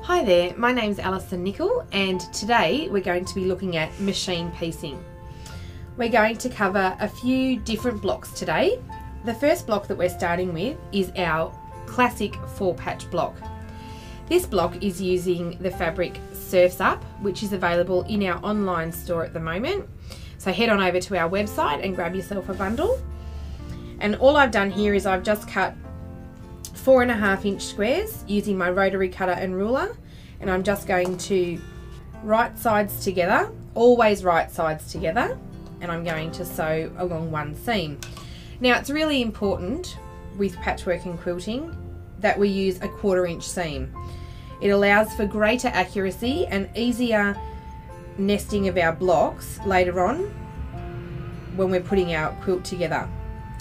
Hi there, my name's Allison Nicoll and today we're going to be looking at machine piecing. We're going to cover a few different blocks today. The first block that we're starting with is our classic 4-patch block. This block is using the fabric Surf's Up, which is available in our online store at the moment. So head on over to our website and grab yourself a bundle. And all I've done here is I've just cut 4.5-inch squares using my rotary cutter and ruler, and I'm just going to right sides together, always right sides together, and I'm going to sew along one seam. Now it's really important with patchwork and quilting that we use a 1/4-inch seam. It allows for greater accuracy and easier nesting of our blocks later on when we're putting our quilt together.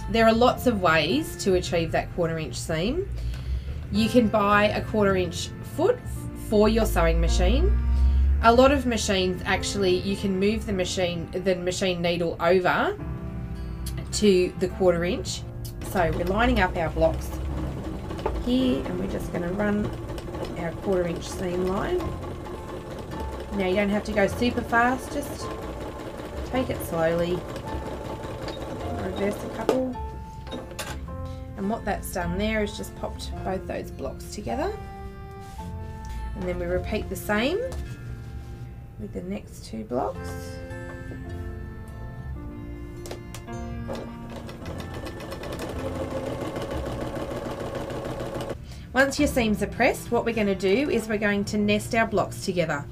There are lots of ways to achieve that 1/4-inch seam. You can buy a 1/4-inch foot for your sewing machine. A lot of machines actually, you can move the machine needle over to the 1/4-inch. So we're lining up our blocks here and we're just going to run our 1/4-inch seam line. Now you don't have to go super fast, just take it slowly. Reverse a couple, and what that's done there is just popped both those blocks together, and then we repeat the same with the next two blocks. Once your seams are pressed, what we're going to do is we're going to nest our blocks together,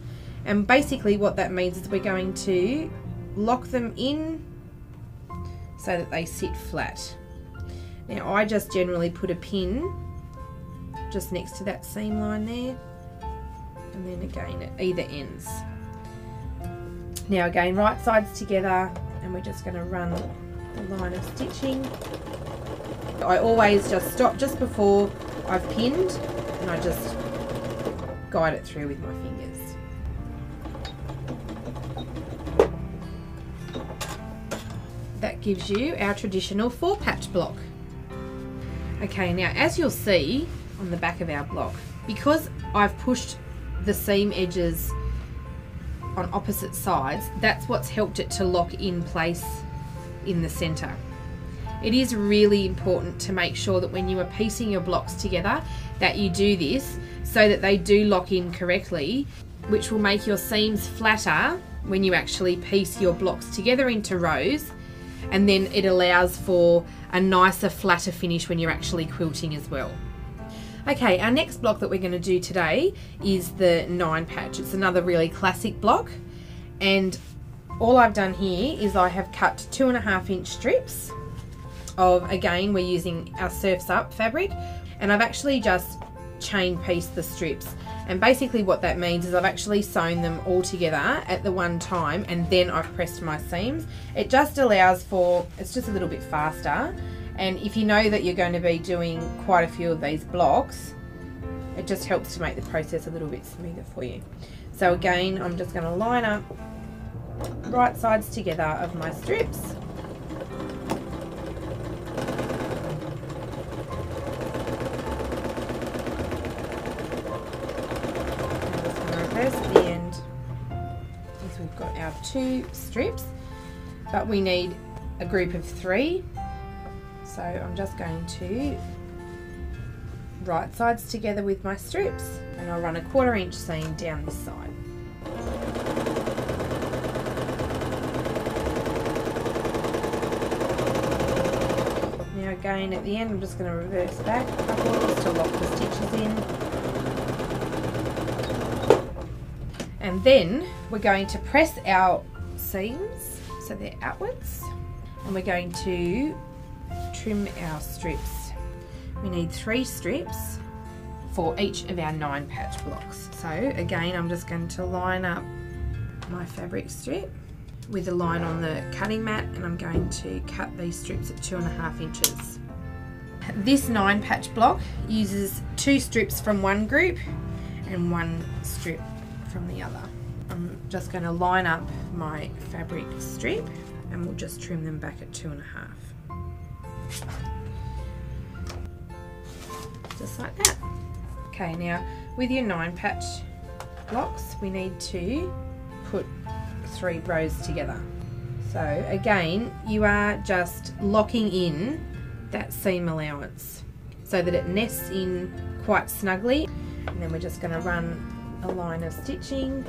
and basically what that means is we're going to lock them in so that they sit flat. Now I just generally put a pin just next to that seam line there, and then again at either ends. Now again, right sides together, and we're just going to run the line of stitching. I always just stop just before I've pinned, and I just guide it through with my fingers. That gives you our traditional 4-patch block. Okay, now as you'll see on the back of our block, because I've pushed the seam edges on opposite sides, that's what's helped it to lock in place in the center. It is really important to make sure that when you are piecing your blocks together that you do this so that they do lock in correctly, which will make your seams flatter when you actually piece your blocks together into rows, and then it allows for a nicer, flatter finish when you're actually quilting as well. Okay, our next block that we're going to do today is the 9-patch. It's another really classic block, and all I've done here is I have cut 2.5-inch strips of, again, we're using our Surf's Up fabric, and I've actually just chain pieced the strips. And basically what that means is I've actually sewn them all together at the one time, and then I've pressed my seams. It just allows for, it's just a little bit faster, and if you know that you're going to be doing quite a few of these blocks, it just helps to make the process a little bit smoother for you. So again, I'm just going to line up right sides together of my strips. At the end is we've got our 2 strips, but we need a group of 3, so I'm just going to right sides together with my strips, and I'll run a 1/4-inch seam down this side. Now again at the end I'm just going to reverse back a couple just to lock the stitches in. And then we're going to press our seams so they're outwards, and we're going to trim our strips. We need 3 strips for each of our 9-patch blocks. So again, I'm just going to line up my fabric strip with a line on the cutting mat, and I'm going to cut these strips at 2.5 inches. This 9-patch block uses 2 strips from one group and 1 strip from the other. I'm just going to line up my fabric strip, and we'll just trim them back at 2.5. Just like that. Okay, now with your 9 patch blocks, we need to put 3 rows together. So again, you are just locking in that seam allowance so that it nests in quite snugly. And then we're just going to run a line of stitching.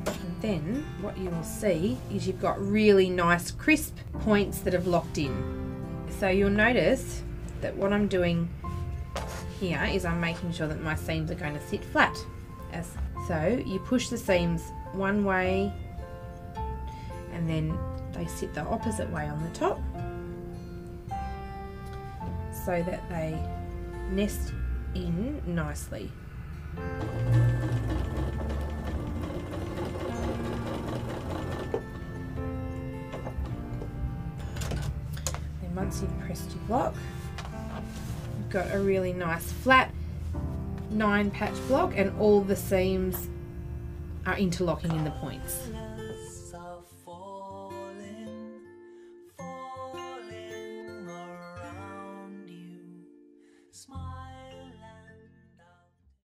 And then what you will see is you've got really nice crisp points that have locked in. So you'll notice that what I'm doing here is I'm making sure that my seams are going to sit flat. So you push the seams one way and then they sit the opposite way on the top so that they nest in nicely. Then once you've pressed your block, you've got a really nice flat 9 patch block and all the seams are interlocking in the points.